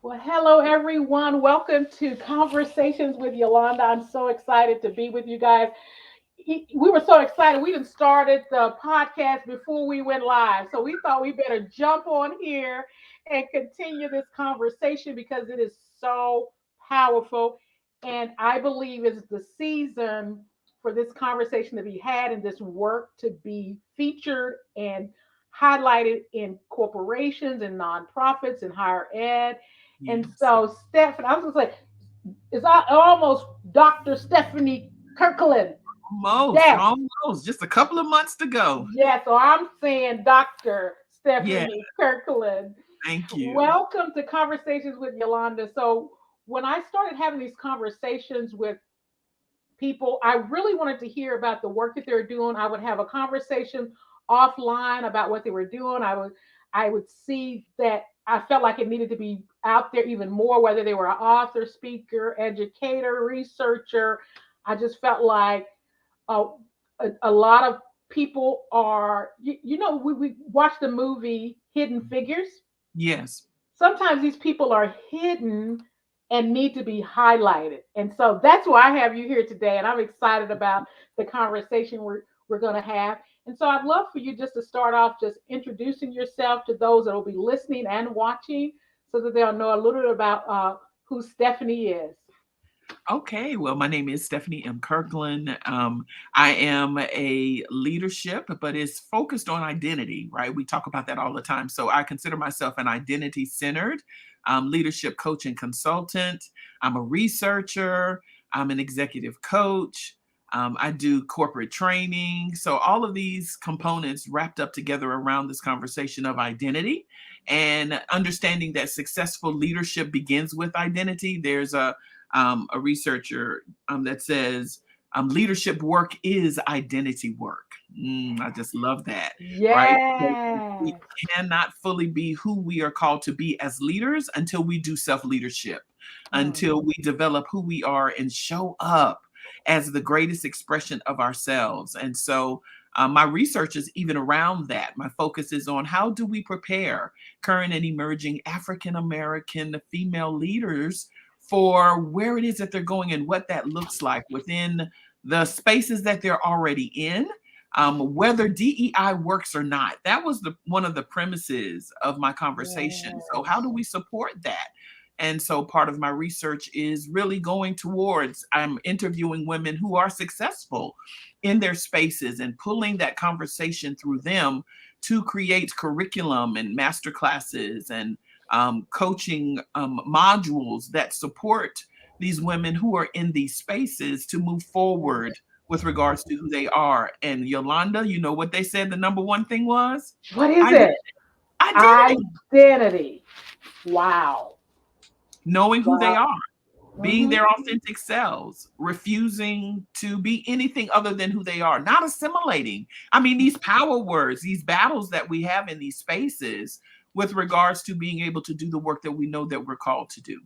Well, hello everyone. Welcome to Conversations with Yolanda. I'm so excited to be with you guys. We were so excited. We even started the podcast before we went live. So we thought we better jump on here and continue this conversation because it is so powerful. And I believe it's the season for this conversation to be had and this work to be featured and highlighted in corporations and nonprofits and higher ed. And Yes. so, Stephanie, I was going to say, it's almost Dr. Stephanie Kirkland. Almost, Yes, almost. Just a couple of months to go. yes. So I'm saying Dr. Yeah, Stephanie Kirkland. thank you. Welcome to Conversations with Yolanda. So when I started having these conversations with people, I really wanted to hear about the work that they're doing. I would have a conversation offline about what they were doing. I would see that I felt like it needed to be out there even more, whether they were an author, speaker, educator, researcher. I just felt like uh, a lot of people are, we watch the movie Hidden Figures. Yes. Sometimes these people are hidden and need to be highlighted. And so that's why I have you here today. And I'm excited about the conversation we're going to have. And so I'd love for you just to start off just introducing yourself to those that will be listening and watching so that they'll know a little bit about who Stephanie is. Okay. Well, my name is Stephanie M. Kirkland. I am a leadership, but it's focused on identity, right? We talk about that all the time. So I consider myself an identity centered leadership coach and consultant. I'm a researcher. I'm an executive coach. I do corporate training. So all of these components wrapped up together around this conversation of identity and understanding that successful leadership begins with identity. There's a researcher that says leadership work is identity work. I just love that, right? So we Yes. cannot fully be who we are called to be as leaders until we do self leadership, Mm. until we develop who we are and show up as the greatest expression of ourselves. And so my research is even around that. My focus is on how do we prepare current and emerging African American female leaders for where it is that they're going and what that looks like within the spaces that they're already in, whether DEI works or not. That was one of the premises of my conversation. So, how Yes. do we support that? And so, part of my research is really going towards I'm interviewing women who are successful in their spaces and pulling that conversation through them to create curriculum and master classes and coaching modules that support these women who are in these spaces to move forward with regards to who they are. And Yolanda, you know what they said the number one thing was? What is Identity. it? Identity. Identity. Wow. Knowing who they Wow. are, being Hmm. their authentic selves, refusing to be anything other than who they are, not assimilating. I mean, these power words, these battles that we have in these spaces with regards to being able to do the work that we know that we're called to do.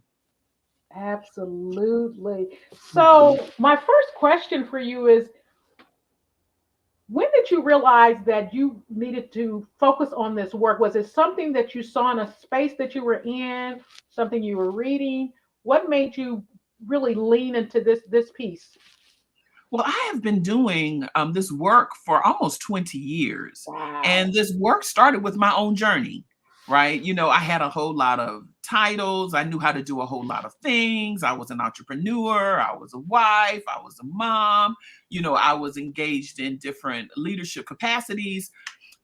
Absolutely. Mhm. So, my first question for you is when did you realize that you needed to focus on this work? Was it something that you saw in a space that you were in, something you were reading? What made you really lean into this piece? Well, I have been doing this work for almost 20 years. And Wow. this work started with my own journey, right? You know, I had a whole lot of titles. I knew how to do a whole lot of things. I was an entrepreneur. I was a wife. I was a mom. You know, I was engaged in different leadership capacities.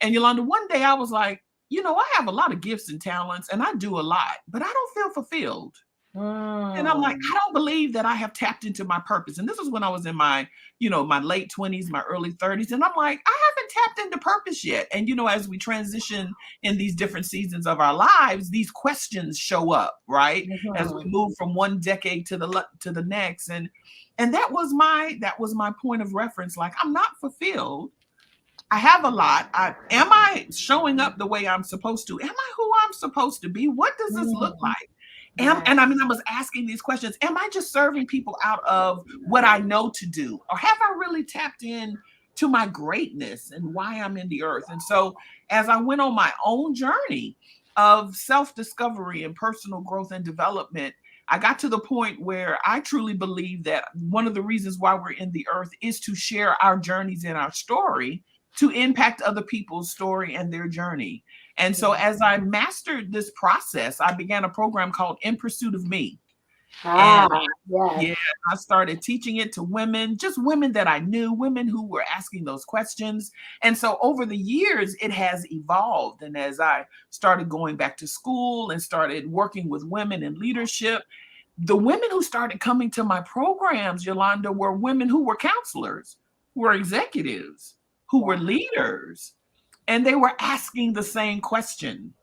And Yolanda, one day I was like, you know, I have a lot of gifts and talents and I do a lot, but I don't feel fulfilled. And I'm like, Mm. I don't believe that I have tapped into my purpose. And this is when I was in my, my late 20s, my early 30s. And I'm like, I haven't tapped into purpose yet. And, as we transition in these different seasons of our lives, ththese questions show up, right? As we Mhm. move from one decade to the next. And that was my point of reference. Like, I'm not fulfilled. I have a lot. Am I showing up the way I'm supposed to? Am I who I'm supposed to be? What does this look Mhm. like? And Right. I mean, I was asking these questions. Am I just serving people out of what I know to do? Or have I really tapped in to my greatness and why I'm in the earth? And so as I went on my own journey, of self-discovery and personal growth and development, I got to the point where I truly believe that one of the reasons why we're in the earth is to share our journeys and our story to impact other people's story and their journey. And so as I mastered this process, I began a program called In Pursuit of Me. Ah, And yes. yeah, I started teaching it to women, just women that I knew, women who were asking those questions. And so over the years, it has evolved. And as I started going back to school and started working with women in leadership, the women who started coming to my programs, Yolanda, were women who were counselors, who were executives, who were Wow. leaders. And they were asking the same question: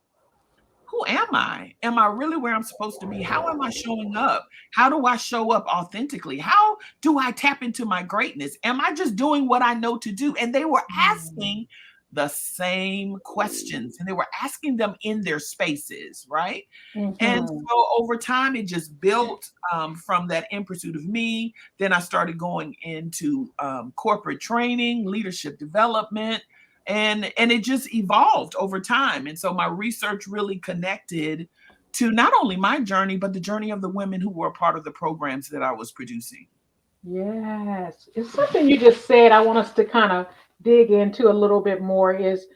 who am I? Am I really where I'm supposed to be? How am I showing up? How do I show up authentically? How do I tap into my greatness? Am I just doing what I know to do? And they were asking the same questions, and they were asking them in their spaces, right? And Mm-hmm. so over time, it just built from that In Pursuit of Me. Then I started going into corporate training, leadership development, and it just evolved over time. And so my research really connected to not only my journey, but the journey of the women who were a part of the programs that I was producing. Yes. It's something you just said I want us to kind of dig into a little bit more is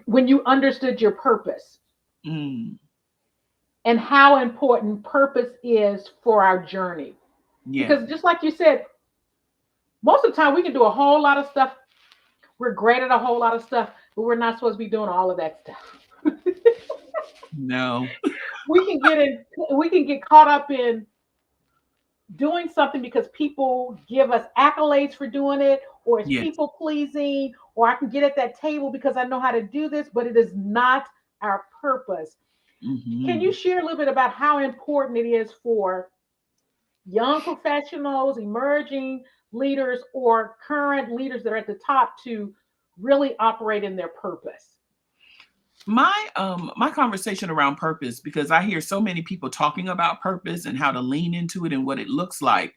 when you understood your purpose Mm, and how important purpose is for our journey. yeah, Because just like you said, most of the time we can do a whole lot of stuff. We're great at a whole lot of stuff, but we're not supposed to be doing all of that stuff. no, We can get caught up in doing something because people give us accolades for doing it, or it's yes, people pleasing, or I can get at that table because I know how to do this, but it is not our purpose. Can you hmm, share a little bit about how important it is for young professionals, emerging leaders, or current leaders that are at the top to really operate in their purpose? my conversation around purpose, because I hear so many people talking about purpose and how to lean into it and what it looks like.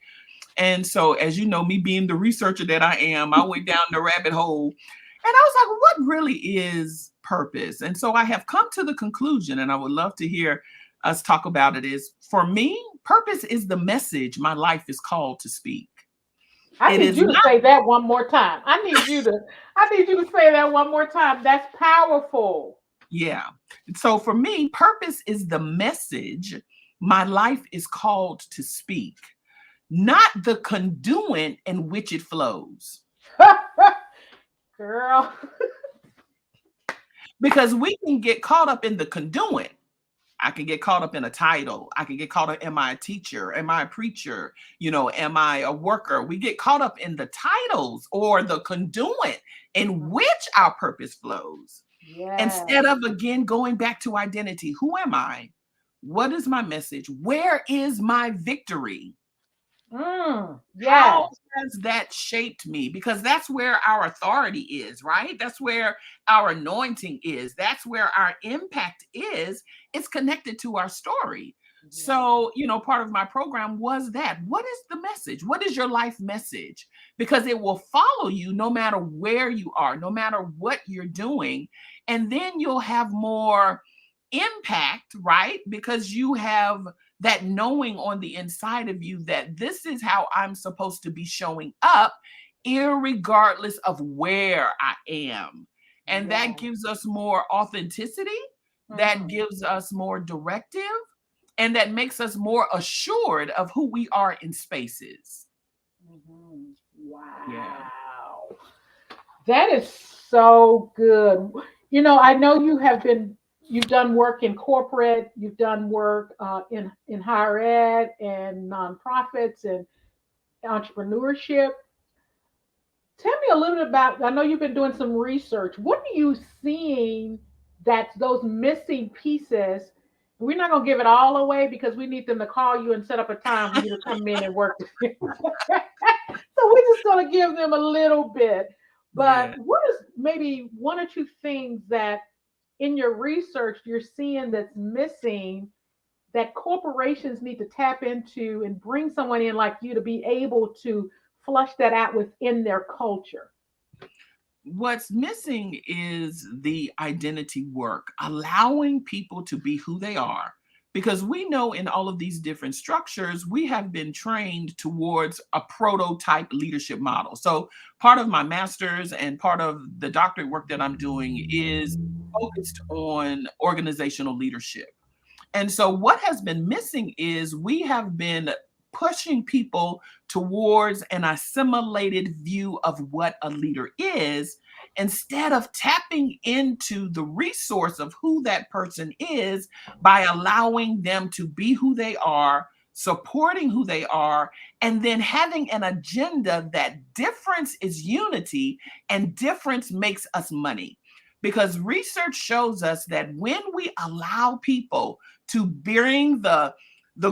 And so, as you know, me being the researcher that I am, I went down the rabbit hole and I was like, what really is purpose? And so I have come to the conclusion, and I would love to hear us talk about it, is for me, purpose is the message my life is called to speak. I It need is you to not, say that one more time. I need you to say that one more time. That's powerful. yeah. So for me, purpose is the message my life is called to speak, not the conduit in which it flows. Girl. Because we can get caught up in the conduit. I can get caught up in a title. I can get caught up, am I a teacher? Am I a preacher? Am I a worker? We get caught up in the titles or the conduit in which our purpose flows. Yes. Instead of again going back to identity. Who am I? What is my message? Where is my victory? How Yes. has that shaped me? Because that's where our authority is, right? That's where our anointing is. That's where our impact is. It's connected to our story. Yes. So, part of my program was that. What is the message? What is your life message? Because it will follow you no matter where you are, no matter what you're doing. And then you'll have more impact, right? Because you have that knowing on the inside of you that this is how I'm supposed to be showing up, irregardless of where I am. And that Yes. gives us more authenticity, that Mhm. gives us more directive, and that makes us more assured of who we are in spaces. Mhm. Yeah. Wow. That is so good. I know you've done work in corporate, you've done work in higher ed and nonprofits and entrepreneurship. Tell me a little bit about. I know you've been doing some research. What are you seeing that's those missing pieces? We're not gonna give it all away because we need them to call you and set up a time for you to come in and work with them. So we're just gonna give them a little bit. But Yeah. what is maybe one or two things that in your research you're seeing that's missing that corporations need to tap into and bring someone in like you to be able to flush that out within their culture? What's missing is the identity work, allowing people to be who they are. Because we know in all of these different structures, we have been trained towards a prototype leadership model. So, part of my master's and part of the doctorate work that I'm doing is focused on organizational leadership. And so, what has been missing is we have been pushing people towards an assimilated view of what a leader is instead of tapping into the resource of who that person is by allowing them to be who they are, supporting who they are, and then having an agenda that difference is unity and difference makes us money. Because research shows us that when we allow people to bring the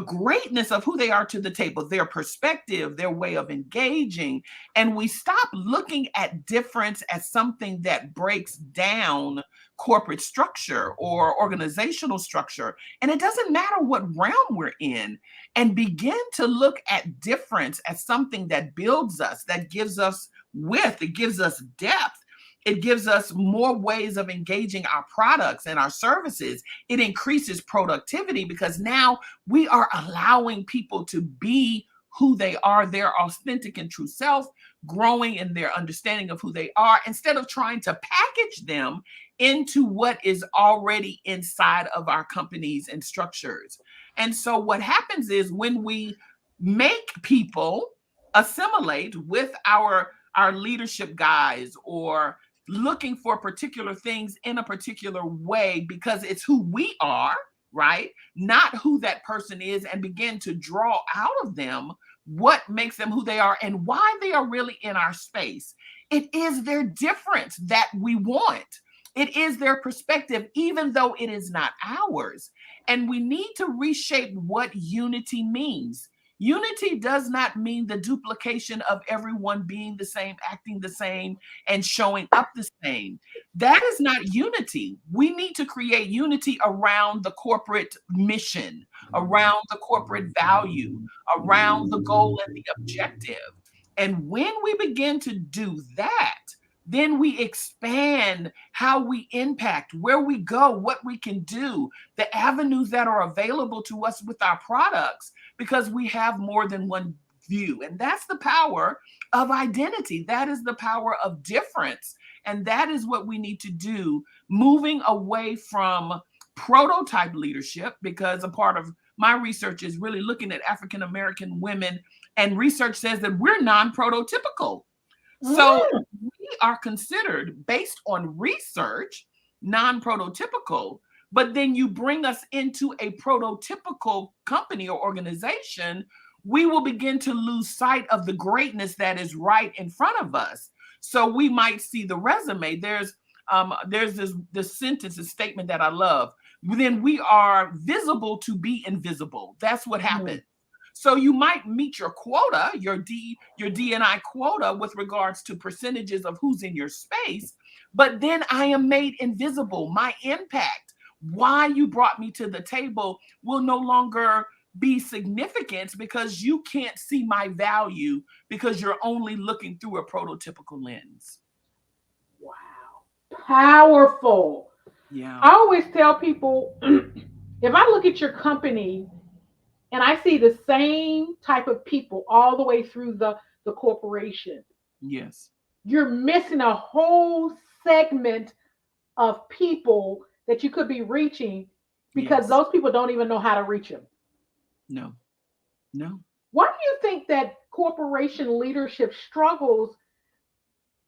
greatness of who they are to the table, their perspective, their way of engaging, and we stop looking at difference as something that breaks down corporate structure or organizational structure, and it doesn't matter what realm we're in, and begin to look at difference as something that builds us, that gives us width, it gives us depth. It gives us more ways of engaging our products and our services. It increases productivity because now we are allowing people to be who they are, their authentic and true self, growing in their understanding of who they are instead of trying to package them into what is already inside of our companies and structures. And so, what happens is when we make people assimilate with our leadership guys or looking for particular things in a particular way because it's who we are, right? Not who that person is, and begin to draw out of them what makes them who they are and why they are really in our space. It is their difference that we want. It is their perspective, even though it is not ours. And we need to reshape what unity means. Unity does not mean the duplication of everyone being the same, acting the same, and showing up the same. That is not unity. We need to create unity around the corporate mission, around the corporate value, around the goal and the objective. And when we begin to do that, then we expand how we impact, where we go, what we can do, the avenues that are available to us with our products, because we have more than one view. And that's the power of identity. That is the power of difference. And that is what we need to do, moving away from prototype leadership, because a part of my research is really looking at African American women, and research says that we're non prototypical. So Mm. we are considered, based on research, non prototypical. But then you bring us into a prototypical company or organization, we will begin to lose sight of the greatness that is right in front of us. So we might see the resume. There's this sentence, this statement that I love. Then we are visible to be invisible. That's what Mm. happens. So you might meet your quota, your D&I quota with regards to percentages of who's in your space, but then I am made invisible. My impact, why you brought me to the table, will no longer be significant because you can't see my value because you're only looking through a prototypical lens. Wow. Powerful. Yeah. I always tell people if I look at your company and I see the same type of people all the way through the corporation, Yes. you're missing a whole segment of people that you could be reaching because Yes. those people don't even know how to reach them. No. No. Why do you think that corporation leadership struggles?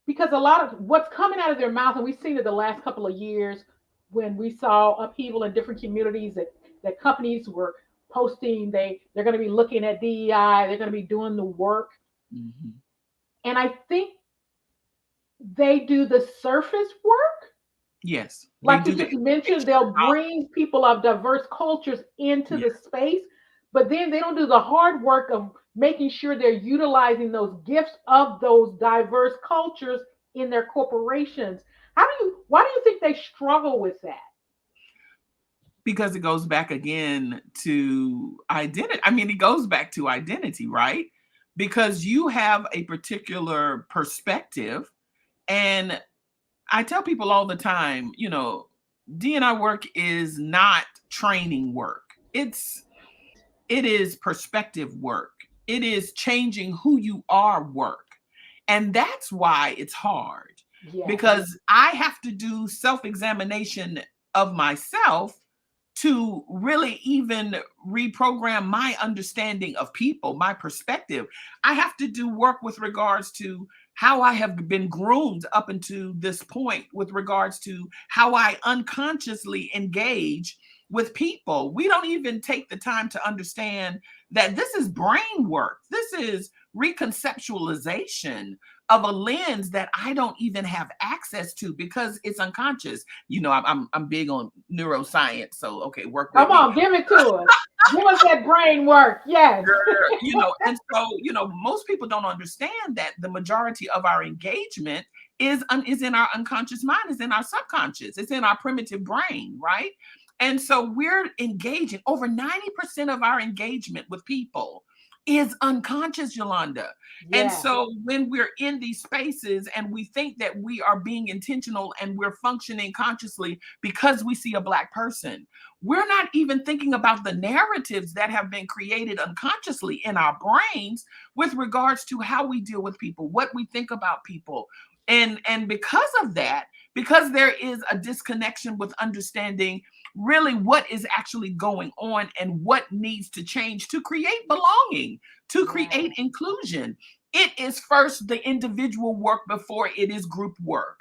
Because a lot of what's coming out of their mouth, and we've seen it the last couple of years when we saw upheaval in different communities that companies were posting they're going to be looking at DEI, they're going to be doing the work. Mhm. And I think they do the surface work. Yes. They Like you do the just mentioned, education. they'll bring people of diverse cultures into Yeah. the space, but then they don't do the hard work of making sure they're utilizing those gifts of those diverse cultures in their corporations. Why do you think they struggle with that? Because it goes back again to identity. I mean, it goes back to identity, right? Because you have a particular perspective, and I tell people all the time, D&I work is not training work. It is perspective work. It is changing who you are work. And that's why it's hard, Yes. because I have to do self-examination of myself to really even reprogram my understanding of people, my perspective. I have to do work with regards to how I have been groomed up until this point, with regards to how I unconsciously engage with people. We don't even take the time to understand that this is brain work. This is reconceptualization of a lens that I don't even have access to because it's unconscious. I'm big on neuroscience, so okay, work with Come me. on, give it to us. Give us that brain work. Yes. And so most people don't understand that the majority of our engagement is in our unconscious mind, is in our subconscious, it's in our primitive brain, right? And so we're engaging over 90% of our engagement with people is unconscious, Yolanda. And Yes. so when we're in these spaces and we think that we are being intentional and we're functioning consciously because we see a Black person, we're not even thinking about the narratives that have been created unconsciously in our brains with regards to how we deal with people, what we think about people. And because of that, because there is a disconnection with understanding really what is actually going on and what needs to change to create belonging, to create Yes. inclusion. It is first the individual work before it is group work.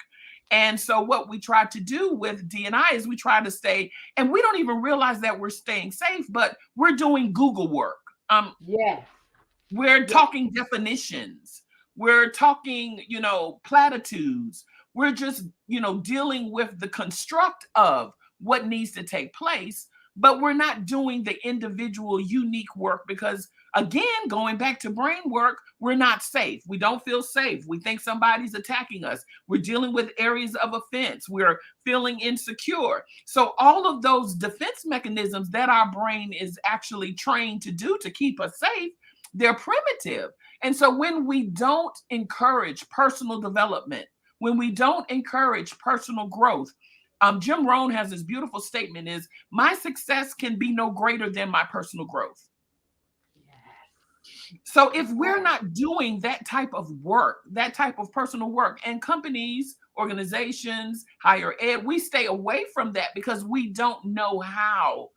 And so what we try to do with D&I is we try to stay, and we don't even realize that we're staying safe, but we're doing Google work. Yes. We're Yes. talking definitions. We're talking, platitudes. We're just, dealing with the construct of what needs to take place, but we're not doing the individual unique work because, again, going back to brain work, we're not safe. We don't feel safe. We think somebody's attacking us. We're dealing with areas of offense. We're feeling insecure. So all of those defense mechanisms that our brain is actually trained to do to keep us safe, they're primitive. And so when we don't encourage personal development, when we don't encourage personal growth, Jim Rohn has this beautiful statement is, my success can be no greater than my personal growth. So if we're not doing that type of work, that type of personal work, and companies, organizations, higher ed, we stay away from that because we don't know how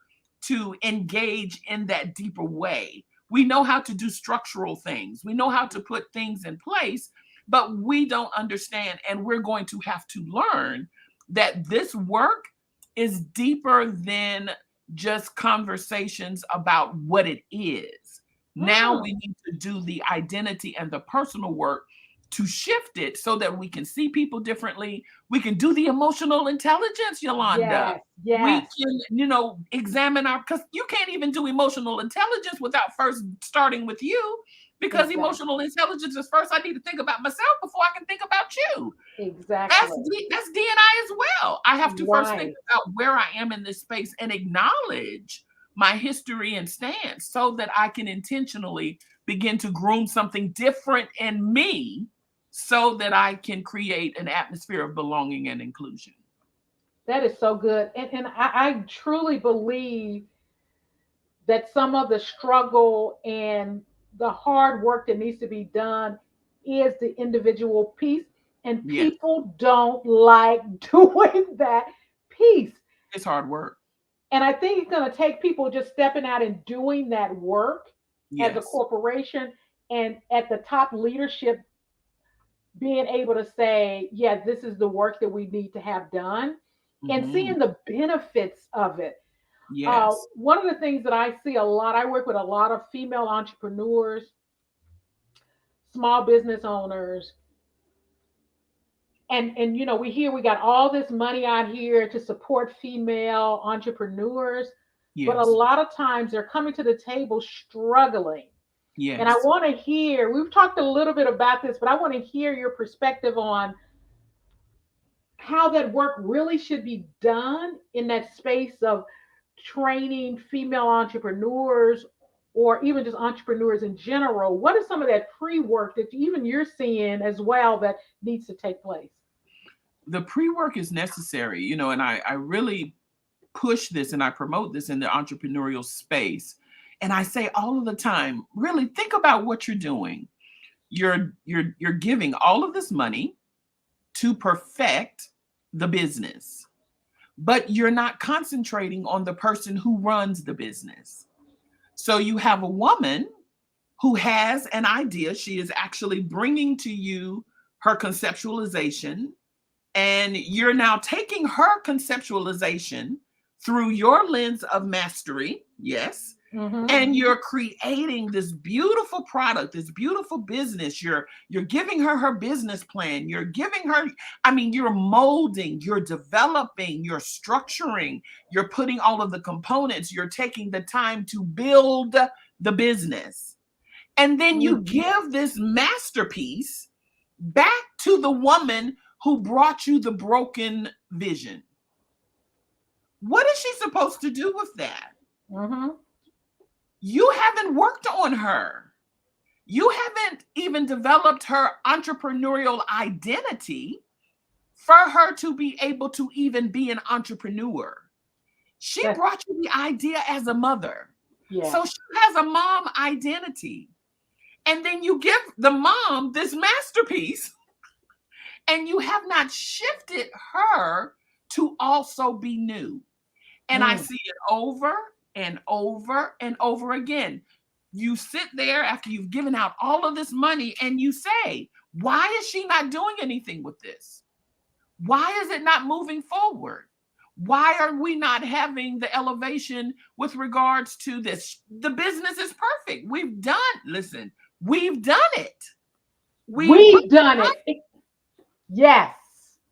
to engage in that deeper way. We know how to do structural things. We know how to put things in place, but we don't understand. And we're going to have to learn that this work is deeper than just conversations about what it is. Now Mm. we need to do the identity and the personal work to shift it so that we can see people differently. We can do the emotional intelligence, Yolanda. Yes. We Yes. can, examine because you can't even do emotional intelligence without first starting with you, because Exactly. emotional intelligence is first I need to think about myself before I can think about you. That's Exactly. that's D&I as well. I have to first think Right. about where I am in this space and acknowledge my history and stance so that I can intentionally begin to groom something different in me so that I can create an atmosphere of belonging and inclusion. That is so good. And I truly believe that some of the struggle and the hard work that needs to be done is the individual piece. And Yes, people don't like doing that piece. it's hard work. And I think it's going to take people just stepping out and doing that work as a Yes. corporation and at the top leadership being able to say, yeah, this is the work that we need to have done and Hmm. seeing the benefits of it. Yes. One of the things that I see a lot, I work with a lot of female entrepreneurs, small business owners, and we got all this money out here to support female entrepreneurs, but a Yes. lot of times they're coming to the table struggling. And I Yes. want to hear, we've talked a little bit about this, but I want to hear your perspective on how that work really should be done in that space of training female entrepreneurs or even just entrepreneurs in general. What is some of that pre-work that even you're seeing as well that needs to take place? The pre-work is necessary, and I really push this and I promote this in the entrepreneurial space. And I say all of the time, really think about what you're doing. You're giving all of this money to perfect the business, but you're not concentrating on the person who runs the business. So you have a woman who has an idea. She is actually bringing to you her conceptualization, and you're now taking her conceptualization through your lens of mastery. Yes. And you're creating this beautiful product, this beautiful business. You're giving her business plan. You're giving her, you're molding, you're developing, you're structuring, you're putting all of the components, you're taking the time to build the business. And then you give this masterpiece back to the woman who brought you the broken vision. What is she supposed to do with that? You haven't worked on her. You haven't even developed her entrepreneurial identity for her to be able to even be an entrepreneur. She brought you the idea as a mother. So she has a mom identity. And then you give the mom this masterpiece, and you have not shifted her to also be new. And I see it over and over and over again. You sit there after you've given out all of this money and you say, why is she not doing anything with this? Why is it not moving forward? Why are we not having the elevation with regards to this? The business is perfect. We've done it. We've done it. Yes.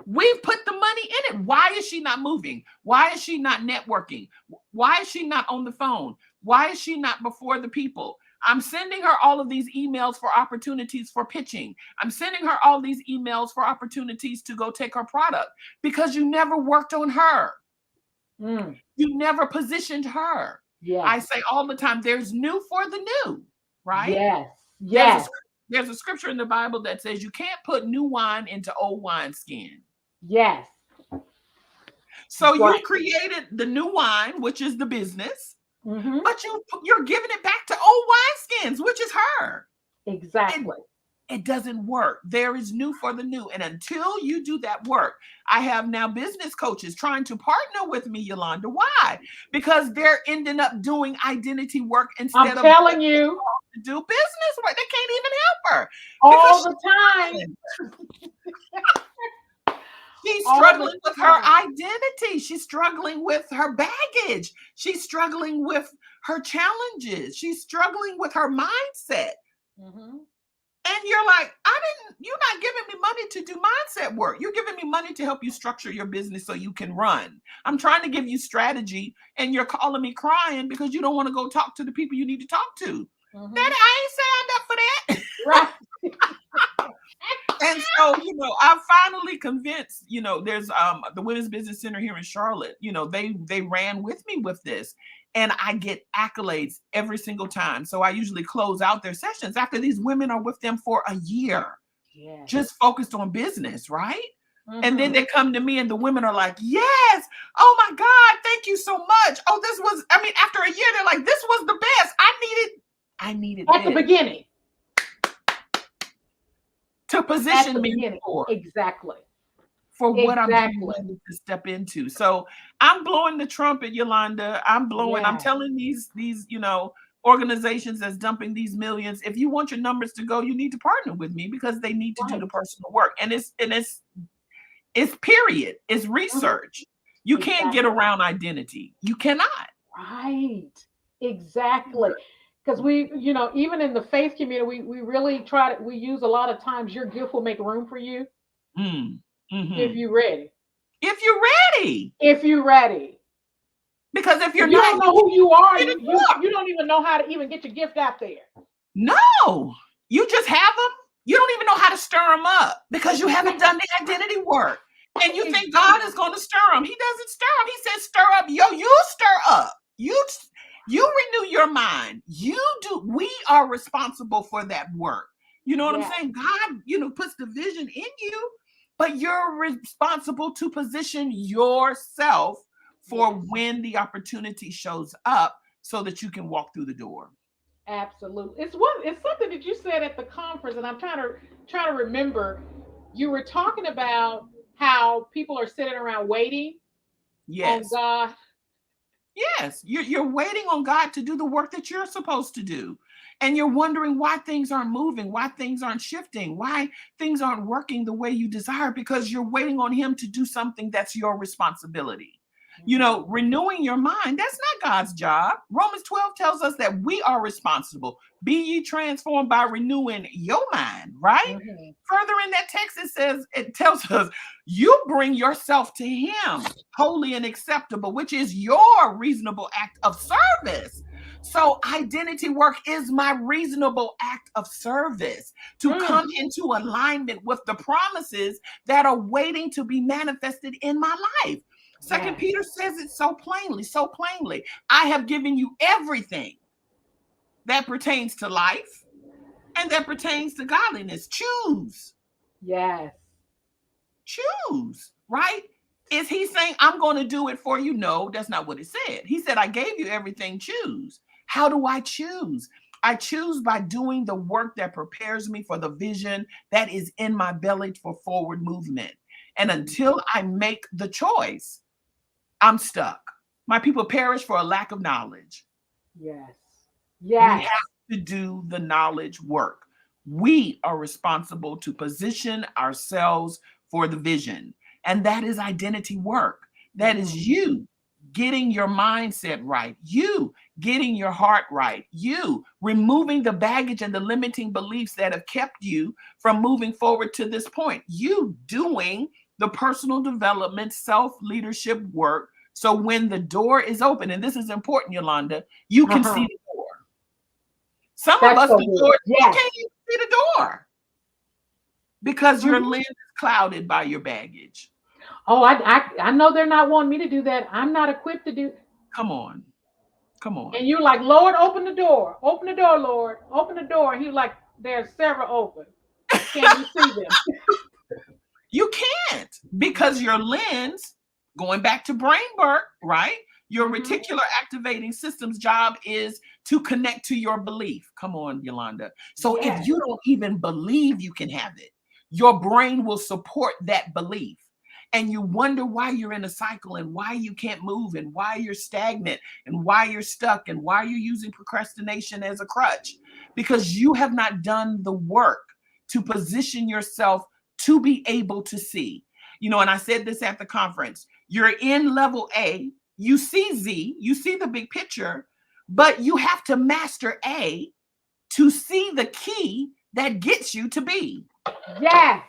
We've put the money in it. Why is she not moving? Why is she not networking? Why is she not on the phone? Why is she not before the people? I'm sending her all of these emails for opportunities for pitching. I'm sending her all these emails for opportunities to go take her product, because you never worked on her. You never positioned her. I say all the time, there's new for the new, right? Yes. There's a scripture in the Bible that says you can't put new wine into old wineskin. Yes. So you created the new wine, which is the business, but you're giving it back to old wineskins, which is her. Exactly. It doesn't work. There is new for the new. And until you do that work, I have now business coaches trying to partner with me, Yolanda. Why? Because they're ending up doing identity work instead of telling you to do business work. They can't even help her all the time. She's struggling with her identity. She's struggling with her baggage. She's struggling with her challenges. She's struggling with her mindset. And you're like, you're not giving me money to do mindset work. You're giving me money to help you structure your business so you can run. I'm trying to give you strategy, and you're calling me crying because you don't want to go talk to the people you need to talk to. That I ain't signed up for that. Right. And so, I'm finally convinced, there's the Women's Business Center here in Charlotte, they ran with me with this, and I get accolades every single time. So I usually close out their sessions after these women are with them for a year, just focused on business, right? And then they come to me and the women are like, yes, oh my God, thank you so much. Oh, after a year, they're like, this was the best. I needed at the beginning. To position me for what I'm willing to step into. So I'm blowing the trumpet, Yolanda. I'm telling these organizations that's dumping these millions, if you want your numbers to go, you need to partner with me, because they need to do the personal work. And it's period. It's research. You can't get around identity. You cannot. Right. Exactly. Because we, even in the faith community, we really we use a lot of times, your gift will make room for you. If you're ready. If you're ready. Because if you don't know who you are, you don't even know how to even get your gift out there. No, you just have them. You don't even know how to stir them up because you haven't done the identity work. And you think God is going to stir them. He doesn't stir them. He says, stir up. You stir up. You renew your mind. You do. We are responsible for that work. You know what I'm saying? God, puts the vision in you. but you're responsible to position yourself for Yes. when the opportunity shows up so that you can walk through the door. Absolutely. It's something that you said at the conference, and I'm trying to remember. You were talking about how people are sitting around waiting on Yes. God. Yes, you're waiting on God to do the work that you're supposed to do. And you're wondering why things aren't moving, why things aren't shifting, why things aren't working the way you desire, because you're waiting on Him to do something that's your responsibility. Mhm. Renewing your mind, that's not God's job. Romans 12 tells us that we are responsible. Be ye transformed by renewing your mind, right? Mhm. Further in that text, it tells us you bring yourself to Him, holy and acceptable, which is your reasonable act of service. So, identity work is my reasonable act of service to Mm. come into alignment with the promises that are waiting to be manifested in my life. Second Yes. Peter says it so plainly, so plainly. I have given you everything that pertains to life and that pertains to godliness. Yes. Choose, right? Is he saying, I'm going to do it for you? No, that's not what he said. He said, I gave you everything. Choose. How do I choose? I choose by doing the work that prepares me for the vision that is in my belly for forward movement. And until I make the choice, I'm stuck. My people perish for a lack of knowledge. Yes. We Yes. have to do the knowledge work. We are responsible to position ourselves for the vision. And that is identity work. That is Mhm. you getting your mindset right, you getting your heart right, you removing the baggage and the limiting beliefs that have kept you from moving forward to this point, you doing the personal development, self leadership work. So when the door is open, and this is important, Yolanda, you can see Uh-huh. the door. Some of That's us, so the good. door, you Yes. can't even see the door because your Mhm. lens is clouded by your baggage. Oh, I know they're not wanting me to do that. I'm not equipped to do. Come on, come on. And you're like, Lord, open the door, Lord, open the door. And he's like, there's several open. Can you see them? You can't because your lens, going back to brain work, right? Your Mm-hmm. reticular activating system's job is to connect to your belief. Come on, Yolanda. So if Yes. you don't even believe you can have it, your brain will support that belief. And you wonder why you're in a cycle and why you can't move and why you're stagnant and why you're stuck and why you're using procrastination as a crutch because you have not done the work to position yourself to be able to see. And I said this at the conference, you're in level A, you see Z, you see the big picture, but you have to master A to see the key that gets you to B. Yes.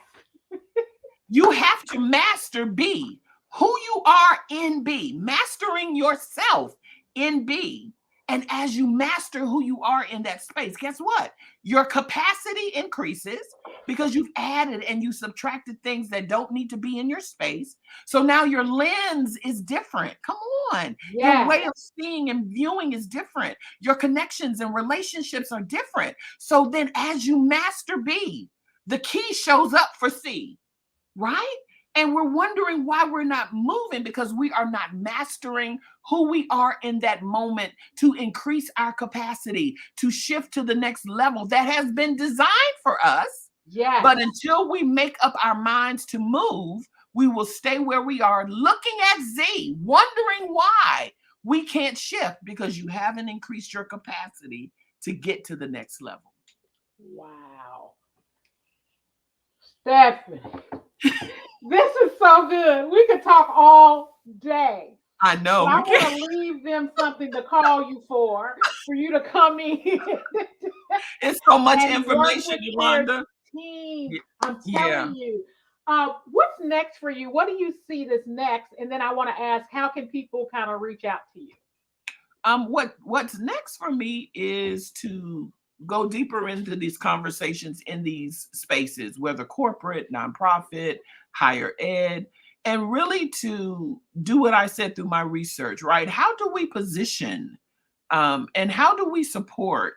You have to master B, who you are in B, mastering yourself in B. And as you master who you are in that space, guess what? Your capacity increases because you've added and you subtracted things that don't need to be in your space. So now your lens is different. Come on. Your Yes. way of seeing and viewing is different. Your connections and relationships are different. So then as you master B, the key shows up for C, right? And we're wondering why we're not moving because we are not mastering who we are in that moment to increase our capacity to shift to the next level that has been designed for us. Yes. But until we make up our minds to move, we will stay where we are looking at Z, wondering why we can't shift because you haven't increased your capacity to get to the next level. Wow. Stephanie, this is so good. We could talk all day. I But know I we want can't. to leave them something to call you for you to come in It's so much and work information, with their Yolanda. team. Y- I'm Yeah. telling you. What's next for you? What do you see this next? And then I want to ask, how can people kind of reach out to you? What's next for me is to go deeper into these conversations in these spaces, whether corporate, nonprofit, higher ed, and really to do what I said through my research, right? How do we position and how do we support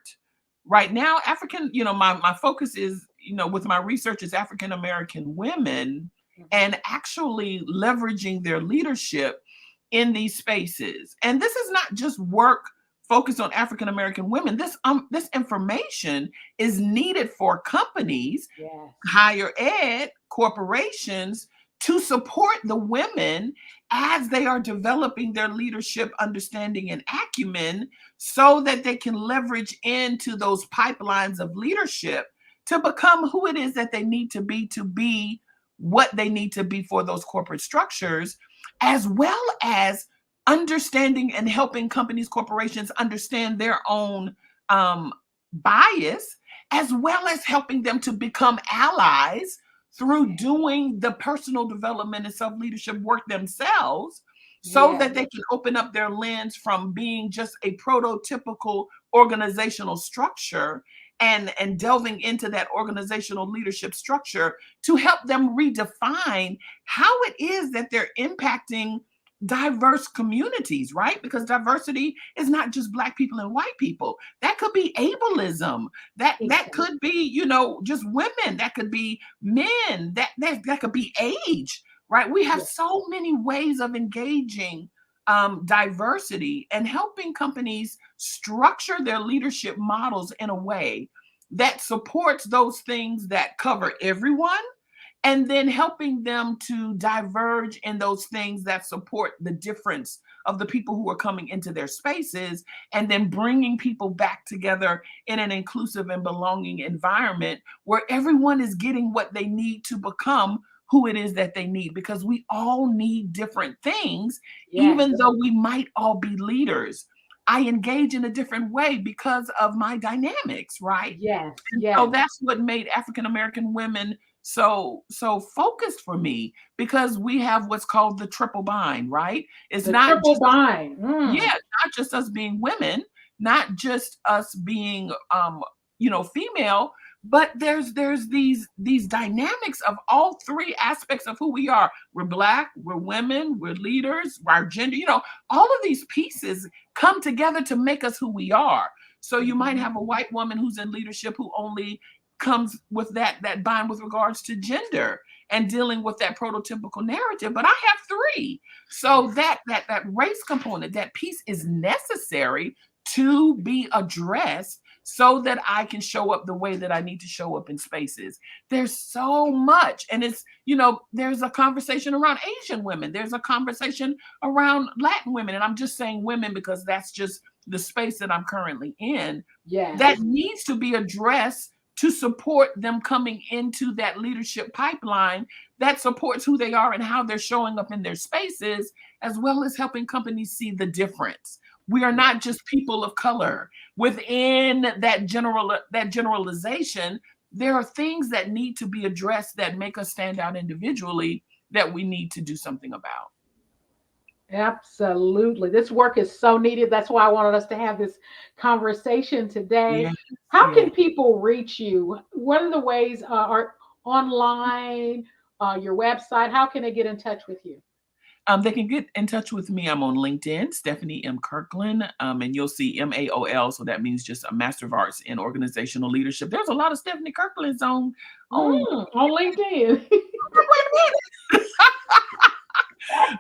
right now African, my focus is, with my research is African American women Mhm. and actually leveraging their leadership in these spaces. And this is not just work focused on African American women. This information is needed for companies, Yes. higher ed, corporations, to support the women as they are developing their leadership understanding and acumen, so that they can leverage into those pipelines of leadership to become who it is that they need to be what they need to be for those corporate structures, as well as understanding and helping companies, corporations understand their own bias, as well as helping them to become allies through doing the personal development and self leadership work themselves, so Yes. that they can open up their lens from being just a prototypical organizational structure, and delving into that organizational leadership structure to help them redefine how it is that they're impacting diverse communities, right? Because diversity is not just Black people and white people. That could be ableism. That Exactly. could be, just women. That could be men. That could be age, right? We have Yes. so many ways of engaging diversity and helping companies structure their leadership models in a way that supports those things that cover everyone, and then helping them to diverge in those things that support the difference of the people who are coming into their spaces, and then bringing people back together in an inclusive and belonging environment where everyone is getting what they need to become who it is that they need, because we all need different things, Yes. even though we might all be leaders. I engage in a different way because of my dynamics, right? Yes. And so Yes. that's what made African American women so focused for me, because we have what's called the triple bind, right? It's The not triple just, bind. yeah, Mm. not just us being women, not just us being female, but there's these dynamics of all three aspects of who we are. We're Black, we're women, we're leaders, our gender, all of these pieces come together to make us who we are. So you might Mhm. have a white woman who's in leadership who only comes with that bind with regards to gender and dealing with that prototypical narrative, but I have three. So Yes. that race component, that piece is necessary to be addressed, so that I can show up the way that I need to show up in spaces. There's so much. And there's a conversation around Asian women, there's a conversation around Latin women. And I'm just saying women because that's just the space that I'm currently in, that Yes. needs to be addressed to support them coming into that leadership pipeline that supports who they are and how they're showing up in their spaces, as well as helping companies see the difference. We are Yes. not just people of color. Within that generalization, there are things that need to be addressed that make us stand out individually, that we need to do something about. Absolutely. This work is so needed. That's why I wanted us to have this conversation today. Yes, How yes. can people reach you? What are the ways are online, your website? How can they get in touch with you? They can get in touch with me. I'm on LinkedIn, Stephanie M. Kirkland, and you'll see MAOL. So that means just a Master of Arts in Organizational Leadership. There's a lot of Stephanie Kirklands on. On LinkedIn.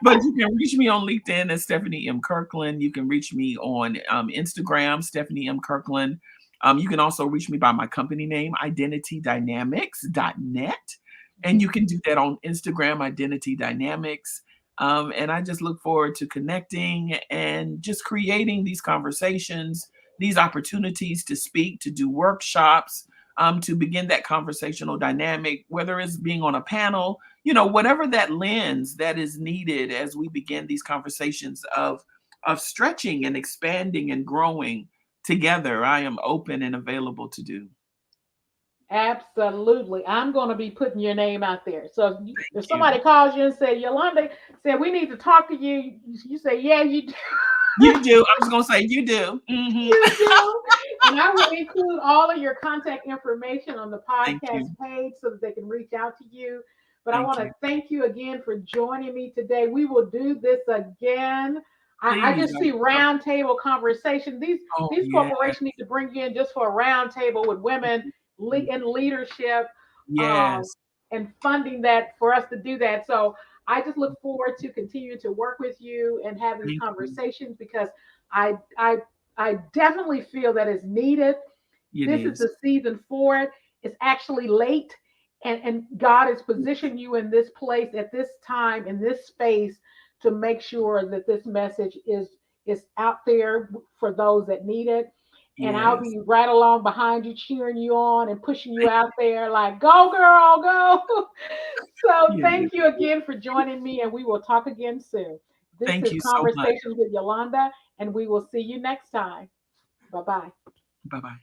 But you can reach me on LinkedIn as Stephanie M. Kirkland. You can reach me on Instagram, Stephanie M. Kirkland. You can also reach me by my company name, identitydynamics.net. And you can do that on Instagram, Identity Dynamics. And I just look forward to connecting and just creating these conversations, these opportunities to speak, to do workshops, to begin that conversational dynamic, whether it's being on a panel, whatever that lens that is needed as we begin these conversations of stretching and expanding and growing together. I am open and available to do. Absolutely. I'm going to be putting your name out there. So if Thank you. somebody calls you and say, Yolanda said, we need to talk to you, you say, yeah, you do. You do. I was gonna say you do. You do. And I will include all of your contact information on the Thank podcast you. page so that they can reach out to you. But I Thank want to you. thank you again for joining me today. We will do this again. I Please. just see roundtable conversation. Oh These yeah. corporations need to bring you in just for a roundtable with women in leadership. Um, Yes. and funding that for us to do that. So I just look forward to continuing to work with you and have these Thank you. conversations because I I I definitely feel that it's needed. It This is is. the season for it. It's actually late, and God has positioned you in this place at this time in this space to make sure that this message is out there for those that need it. And I'll Yes. be right along behind you, cheering you on and pushing you out there, like, go, girl, go. So Yes. thank you again for joining me, and we will talk again soon. This Thank is you so much. Conversations with Yolanda, and we will see you next time. Bye bye. Bye bye.